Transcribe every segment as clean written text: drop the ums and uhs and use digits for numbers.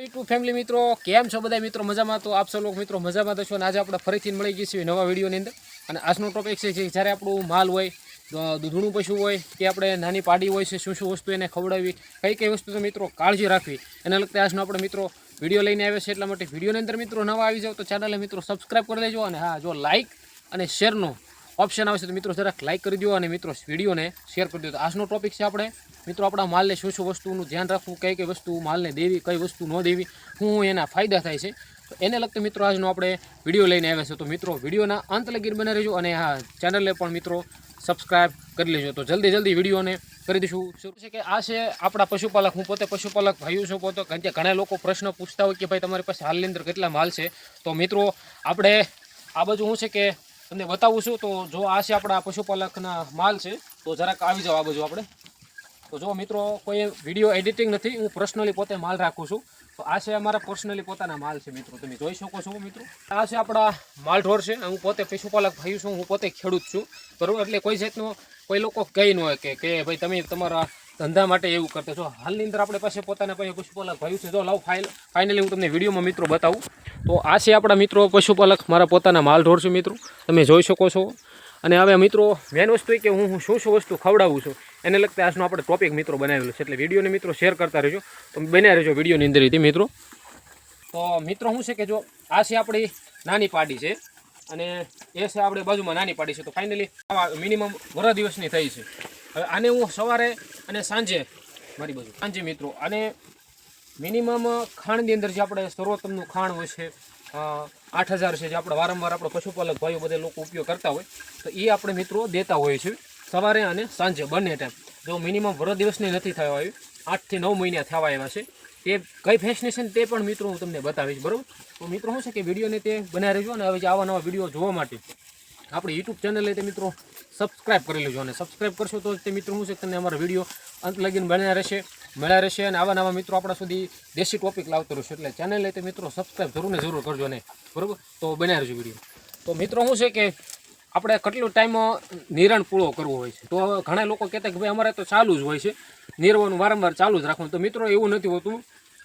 YouTube family મિત્રો કેમ છો બધા મિત્રો મજામાં? તો આપ સૌ લોકો મિત્રો મજામાં થશો અને આજે આપણે ફરીથી મળી ગઈ છીએ નવા વિડીયોની અંદર. અને આજનો ટોપિક છે કે જ્યારે આપણું માલ હોય, દૂધનું પશુ હોય, તે આપણે નાની પાડી હોય છે, શું વસ્તુ એને ખવડાવવી, કઈ વસ્તુ તો મિત્રો કાળજી રાખવી, એના લગતા આજનો આપણે મિત્રો વિડીયો લઈને આવ્યા છે. એટલા માટે વિડીયોની અંદર મિત્રો નવા આવી જાવ તો ચેનલને મિત્રો સબસ્ક્રાઈબ કરી લેજો. અને હા, જો લાઇક અને શેરનો ઓપ્શન આવશે તો મિત્રો જરાક લાઇક કરી દો અને મિત્રો વિડીયોને શેર કરી દો. તો આજનો ટોપિક છે આપણે મિત્રો આપણા માલને શું વસ્તુનું ધ્યાન રાખવું, કઈ વસ્તુ માલને દેવી, કઈ વસ્તુ ન દેવી, શું એના ફાયદા થાય છે, તો એને લગતો મિત્રો આજનો આપણે વિડીયો લઈને આવ્યા છે. તો મિત્રો વિડીયોના અંત લગી બને રહેજો અને હા, ચેનલને પણ મિત્રો સબસ્ક્રાઈબ કરી લેજો. તો જલ્દી વિડીયોને કરી દઈશું. શું છે કે આ છે આપણા પશુપાલક. હું પોતે પશુપાલક ભાઈઓ છું પોતે. કારણ કે ઘણા લોકો પ્રશ્ન પૂછતા હોય કે ભાઈ તમારી પાસે હાલની અંદર કેટલા માલ છે. તો મિત્રો આપણે આ બાજુ શું છે કે તમને બતાવું છું. તો જો આ છે આપણા પશુપાલકના માલ છે, તો જરાક આવી જાઓ આ બાજુ આપણે. તો જો મિત્રો કોઈ વિડીયો એડિટિંગ નથી, હું પર્સનલી પોતે માલ રાખું છું. તો આ છે અમારા પર્સનલી પોતાના માલ છે મિત્રો, તમે જોઈ શકો છો મિત્રો. આ છે આપણા માલ ઢોર છે. હું પોતે પશુપાલક ભાઈ છું, હું પોતે ખેડૂત છું, બરાબર. એટલે કોઈ જાતનો કોઈ લોકો કહી ન હોય કે ભાઈ તમે તમારા ધંધા માટે એવું કરતા છો. હાલની અંદર આપણે પાસે પોતાના પાસે પશુપાલક ભાઈ છે. જો લાવ ફાઇનલી હું તમને વિડીયોમાં મિત્રો બતાવું. તો આ છે આપણા મિત્રો પશુપાલક, મારા પોતાના માલ ઢોર છે મિત્રો, તમે જોઈ શકો છો. અને હવે મિત્રો મેન વસ્તુ એ કે હું શું વસ્તુ ખવડાવું છું એને લગતા આજનો આપણે ટોપિક મિત્રો બનાવેલો છે. એટલે વિડીયોને મિત્રો શેર કરતા રહેજો, તો બન્યા રહેજો વિડીયોની અંદરથી મિત્રો. તો મિત્રો શું છે કે જો આ છે આપણી નાની પાડી છે અને એ છે આપણે બાજુમાં નાની પાડી છે. તો ફાઇનલી મિનિમમ વરા દિવસની થઈ છે. હવે આને હું સવારે અને સાંજે મારી બાજુ સાંજે મિત્રો અને મિનિમમ ખાંડની અંદર જે આપણે સર્વોત્તમનું ખાંડ હોય છે 8000 છે, જે આપણે વારંવાર આપણે પશુપાલક ભાઈઓ બધા લોકો ઉપયોગ કરતા હોય, તો એ આપણે મિત્રો દેતા હોઈએ છીએ સવારે અને સાંજે બંને ટાઈમ. જો મિનિમમ વર દિવસની નથી થવા આવી, 8 થી 9 મહિના થવા આવ્યા છે. તે કઈ ફેશનેશન તે પણ મિત્રો હું તમને બતાવીશ, બરાબર. તો મિત્રો શું છે કે વિડીયોને તે બનાવી રહેજો. અને હવે આવા નવા વિડીયો જોવા માટે આપણી યુટ્યુબ ચેનલે તે મિત્રો સબસ્ક્રાઈબ કરી લેજો. અને સબસ્ક્રાઈબ કરશો તો તે મિત્રો શું છે તમને અમારા વિડીયો અંત લગીને મળ્યા રહેશે. અને આવા નવા મિત્રો આપણા સુધી દેશી ટોપિક લાવતો રહેશે. એટલે ચેનલે તે મિત્રો સબસ્ક્રાઈબ જરૂર કરજો ને, બરાબર. તો બનાવી રહેજો વિડીયો. તો મિત્રો શું છે કે આપણે કેટલો ટાઈમ નિરણ પૂરો કરવો હોય છે. તો ઘણા લોકો કહેતા કે ભાઈ અમારે તો ચાલુ જ હોય છે, નિરવાનું વારંવાર ચાલુ જ રાખવાનું. તો મિત્રો એવું નથી હોતું.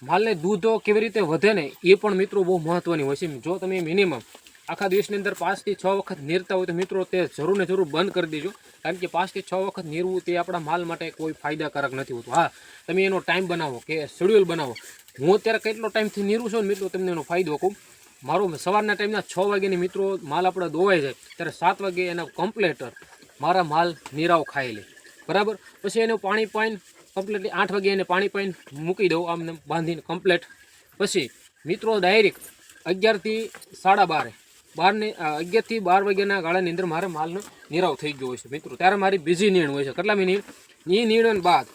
માલને દૂધ કેવી રીતે વધે ને એ પણ મિત્રો બહુ મહત્ત્વની હોય છે. જો તમે મિનિમમ આખા દિવસની અંદર 5 થી 6 વખત નીરતા હોય તો મિત્રો તે જરૂર બંધ કરી દેજો. કારણ કે 5 થી 6 વખત નીરવું તે આપણા માલ માટે કોઈ ફાયદાકારક નથી હોતું. હા, તમે એનો ટાઈમ બનાવો કે શેડ્યુલ બનાવો. હું અત્યારે કેટલો ટાઈમથી નીરું છું ને મિત્રો, તમને એનો ફાયદો કહું. મારો સવારના ટાઈમના 6 વાગ્યાની મિત્રો માલ આપણે દોવાઈ જાય ત્યારે 7 વાગે એના કમ્પ્લેટર મારા માલ નીરાવ ખાઈ લે, બરાબર. પછી એનું પાણી પાઈને કમ્પ્લેટલી 8 વાગે એને પાણી પાઈને મૂકી દઉં આમને બાંધીને કમ્પ્લેટ. પછી મિત્રો ડાયરેક્ટ 11 થી 12:30 11 થી 12 વાગ્યાના ગાળાની અંદર મારે માલનો નીરાવ થઈ ગયો હોય છે મિત્રો. ત્યારે મારી બીજી નીણ હોય છે. કેટલા મિનિટ એ નીણ બાદ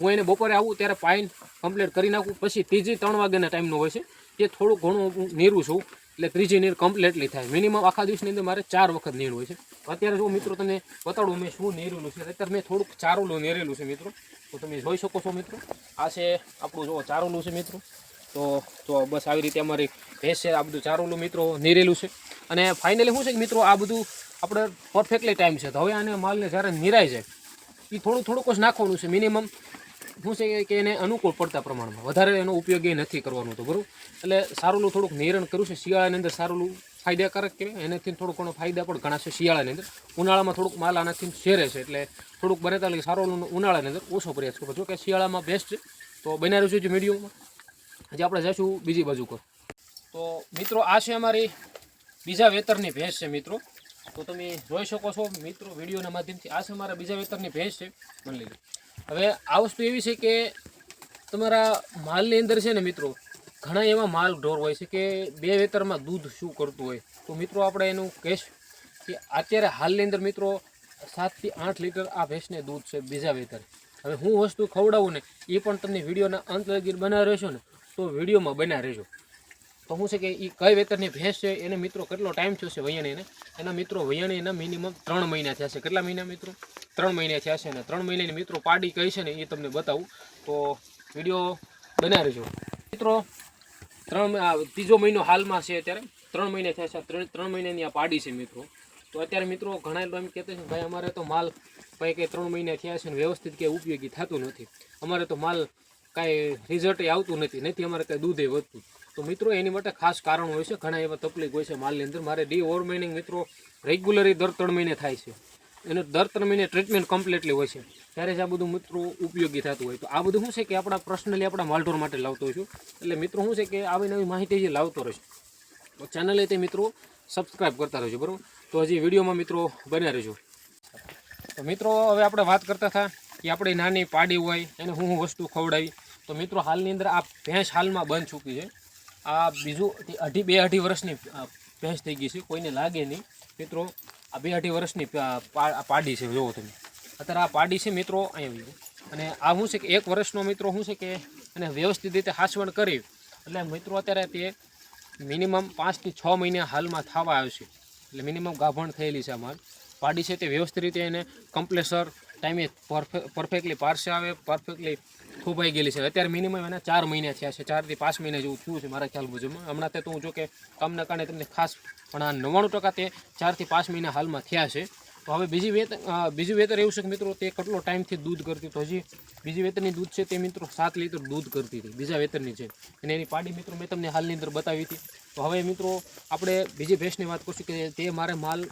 હું એને બપોરે આવું ત્યારે પાઈને કમ્પ્લીટ કરી નાખું. પછી ત્રીજી 3 વાગ્યાના ટાઈમનો હોય છે, તે થોડું ઘણું નીરું છું. એટલે ત્રીજી નીર કમ્પ્લીટલી થાય. મિનિમમ આખા દિવસની અંદર મારે 4 વખત નીર હોય છે. અત્યારે જો મિત્રો તમને બતાડું મેં શું નીરેલું છે. અત્યારે મેં થોડુંક ચારોલું નીરેલું છે મિત્રો, તો તમે જોઈ શકો છો મિત્રો. આ છે આપણું જો ચારોલું છે મિત્રો. તો બસ આવી રીતે અમારી ભેંસ છે, આ બધું ચારોલું મિત્રો નીરેલું છે. અને ફાઇનલી શું છે કે મિત્રો આ બધું આપણે પરફેક્ટલી ટાઈમ છે. તો હવે આને માલને જ્યારે નિરાય જાય એ થોડુંક જ નાખવાનું છે. મિનિમમ શું છે કે એને અનુકૂળ પડતા પ્રમાણમાં, વધારે એનો ઉપયોગ એ નથી કરવાનો તો, બરાબર. એટલે સારુંલું થોડુંક નિરણ કર્યું છે. શિયાળાની અંદર સારુંલું ફાયદાકારક કહેવાય. એનાથી થોડુંક ઘણો ફાયદા પણ ઘણા છે શિયાળાની અંદર. ઉનાળામાં થોડુંક માલ આનાથી શેરે છે, એટલે થોડુંક બને ત્યાં સારુંલું ઉનાળાની અંદર ઓછો પ્રયાસ કરો. જો કે શિયાળામાં બેસ્ટ છે. તો બનાવી રહ્યું છે મીડિયમમાં. હજી આપણે જઈશું બીજી બાજુ પર. તો મિત્રો આ છે અમારી બીજા વેતરની ભેંસ છે મિત્રો. તો તમે જોઈ શકો છો મિત્રો વિડીયોના માધ્યમથી. આ છે અમારા બીજા વેતરની ભેંસ છે, બની લીધી. હવે આ વસ્તુ એવી છે કે તમારા માલની અંદર છે ને મિત્રો ઘણા એવા માલ ઢોર હોય છે કે 2 વેતરમાં દૂધ શું કરતું હોય. તો મિત્રો આપણે એનું કહેશ કે અત્યારે હાલની અંદર મિત્રો 7 થી 8 લીટર આ ભેંસને દૂધ છે બીજા વેતર. હવે હું વસ્તુ ખવડાવું ને એ પણ તમને વિડીયોના અંત લગી બનાવી રહેશો ને તો વિડીયોમાં બનાવી રહેજો. તો શું છે કે એ કઈ વેતરની ભેંસ છે એને મિત્રો કેટલો ટાઈમ થયો છે વૈયાણીને, એના મિત્રો વૈયાણીના મિનિમમ 3 મહિના થયા છે. કેટલા મહિના મિત્રો? 3 મહિના થયા છે. અને 3 મહિનાની મિત્રો પાડી કઈ છે ને એ તમને બતાવું. તો વિડીયો બનાવી રહેજો મિત્રો. ત્રીજો મહિનો હાલમાં છે અત્યારે. 3 મહિના થયા છે. 3 મહિનાની આ પાડી છે મિત્રો. તો અત્યારે મિત્રો ઘણા લોકો એમ કહેતા છે ભાઈ અમારે તો માલ ભાઈ કે 3 મહિના થયા છે ને વ્યવસ્થિત કે ઉપયોગી થતું નથી. અમારે તો માલ કાંઈ રિઝલ્ટ આવતું નથી અમારે કાંઈ દૂધે વધતું. તો મિત્રો એની માટે ખાસ કારણ હોય છે, ઘણા એવા તકલીફ હોય છે માલની અંદર. મારે ડીઓર્મેનિંગ મિત્રો રેગ્યુલરી દર 3 મહિને થાય છે, એનું દર 3 મહિને ટ્રીટમેન્ટ કમ્પ્લીટલી હોય છે, ત્યારે જ આ બધું મિત્રો ઉપયોગી થતું હોય. તો આ બધું શું છે કે આપણા પર્સનલી આપણા માલઢોર માટે લાવતો હોઈશું. એટલે મિત્રો શું છે કે આવી નવી માહિતી જે લાવતો રહેશે, તો ચેનલે તે મિત્રો સબસ્ક્રાઈબ કરતા રહેજો, બરાબર. તો હજી વિડીયોમાં મિત્રો બન્યા રહેજો. તો મિત્રો હવે આપણે વાત કરતા હતા કે આપણી નાની પાડી હોય એને હું વસ્તુ ખવડાવી. તો મિત્રો હાલની અંદર આ ભેંસ હાલમાં બંધ ચૂકી છે. આ બીજું 2-2.5 વર્ષની ભેંસ થઈ ગઈ છે, કોઈને લાગે નહીં મિત્રો. આ 2-2.5 વર્ષની પાડી છે, જુઓ તમે. અત્યારે આ પાડી છે મિત્રો અહીંયા. અને આ શું છે કે 1 વર્ષનો મિત્રો શું છે કે એને વ્યવસ્થિત રીતે હાસવણ કરી એટલે મિત્રો અત્યારે તે મિનિમમ 5 થી 6 મહિના હાલમાં થવા આવશે. એટલે મિનિમમ ગાભણ થયેલી છે આ માલ પાડી છે તે વ્યવસ્થિત રીતે એને કમ્પ્લેસર ટાઈમે પરફેક્ટલી પારસે આવે, પરફેક્ટલી થોભાઈ ગયેલી છે. અત્યારે મિનિમમ એના 4 મહિના થયા છે, 4 થી 5 મહિના જેવું થયું છે મારા ખ્યાલ મુજબ. હમણાં તો હું જો કે કામના કારણે તમને ખાસ પણ આ 99% તે 4 થી 5 મહિના હાલમાં થયા છે. તો હવે બીજી વેતર એવું છે કે મિત્રો તે કેટલો ટાઈમથી દૂધ કરતી. તો હજી બીજી વેતરની દૂધ છે તે મિત્રો 7 લીટર દૂધ કરતી હતી બીજા વેતરની છે. અને એની પાડી મિત્રો મેં તમને હાલની અંદર બતાવી હતી. તો હવે મિત્રો આપણે બીજી ભેંસની વાત કરશું કે તે મારે માલ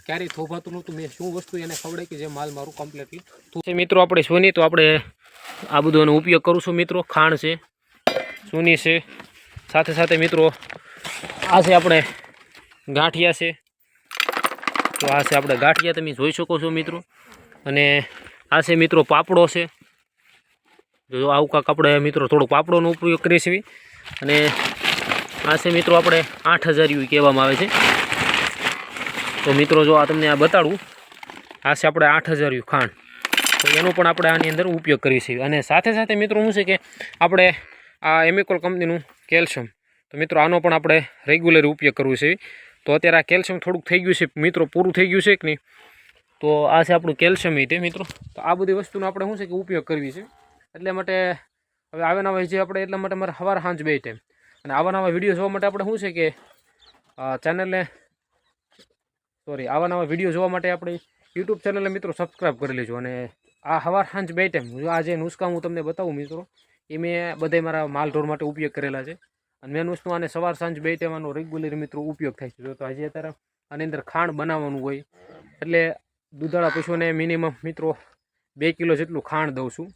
ક્યારેય થોભાતું નહોતું. મેં શું વસ્તુ એને ખવડાવી કે જે માલ મારું કમ્પ્લીટલી છે મિત્રો. આપણે સોની તો આપણે આ બધો એનો ઉપયોગ કરું છું મિત્રો. ખાણ છે, સોની છે, સાથે સાથે મિત્રો આ છે આપણે ગાંઠિયા છે. તો આ છે આપણે ગાંઠિયા, તમે જોઈ શકો છો મિત્રો. અને આ છે મિત્રો પાપડો છે. જો આવું કાંક આપણે મિત્રો થોડો પાપડોનો ઉપયોગ કરીએ છીએ. અને આ છે મિત્રો આપણે 8000 કહેવામાં આવે છે. તો મિત્રો જો આ તમને આ બતાડું, આ છે આપણે 8000 ખાંડ. તો એનો પણ આપણે આની અંદર ઉપયોગ કરીએ છીએ. અને સાથે સાથે મિત્રો શું છે કે આપણે આ એમિકોલ કંપનીનું કેલ્શિયમ, તો મિત્રો આનો પણ આપણે રેગ્યુલર ઉપયોગ કરવો છે. તો અત્યારે આ કેલ્શિયમ થોડુંક થઈ ગયું છે મિત્રો, પૂરું થઈ ગયું છે કે નહીં. તો આ છે આપણું કેલ્શિયમ તે મિત્રો. તો આ બધી વસ્તુનો આપણે શું છે કે ઉપયોગ કરવી છે. એટલે માટે હવે આવા નવા જે આપણે એટલા માટે મારે સવાર સાંજ 2 ટાઈમ. અને આવા નવા વિડીયો જોવા માટે આપણે શું છે કે આવા નવા વિડીયો જોવા માટે આપણે યુટ્યુબ ચેનલને મિત્રો સબસ્ક્રાઈબ કરી લેજો. અને આ સવાર સાંજ 2 ટાઈમ આ જે નુસ્ખા હું તમને બતાવું મિત્રો, એ મેં બધા મારા માલ ઢોર માટે ઉપયોગ કરેલા છે. અને મેન વસ્તુ આને સવાર સાંજ 2 ટાઈમ આનો રેગ્યુલર મિત્રો ઉપયોગ થાય છે. તો હજી અત્યારે આની અંદર ખાંડ બનાવવાનું હોય એટલે દૂધાળા પશુઓને મિનિમમ મિત્રો 2 કિલો જેટલું ખાંડ દઉં છું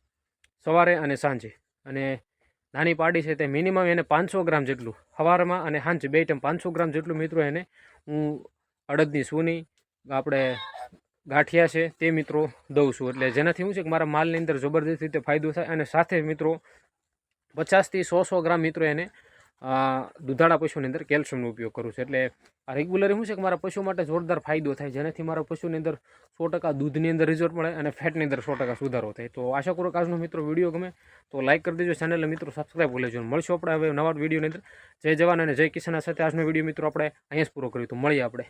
સવારે અને સાંજે. અને નાની પાડી છે તે મિનિમમ એને 500 ગ્રામ જેટલું સવારમાં અને સાંજે 2 ટાઈમ 500 ગ્રામ જેટલું મિત્રો એને હું અડદની સૂની, આપણે ગાંઠિયા છે તે મિત્રો દઉં છું. એટલે જેનાથી શું છે કે મારા માલની અંદર જબરદસ્ત રીતે ફાયદો થાય. અને સાથે મિત્રો 50 થી 100 ગ્રામ મિત્રો એને દૂધાળા પશુની અંદર કેલ્શિયમનો ઉપયોગ કરું છું. એટલે આ રેગ્યુલર શું છે કે મારા પશુ માટે જોરદાર ફાયદો થાય, જેનાથી મારા પશુની અંદર 100% દૂધની અંદર રિઝલ્ટ મળે અને ફેટની અંદર 100% સુધારો થાય. તો આશા કરું કે આજનો મિત્રો વિડીયો ગમે તો લાઇક કરી દેજો, ચેનલને મિત્રો સબસ્ક્રાઈબ કરી લેજો. મળશું આપણે હવે નવા વિડીયોની અંદર. જય જવાન અને જય કિસાન સાથે આજનો વિડીયો મિત્રો આપણે અહીંયા જ પૂરો કર્યો. તો મળીએ આપણે.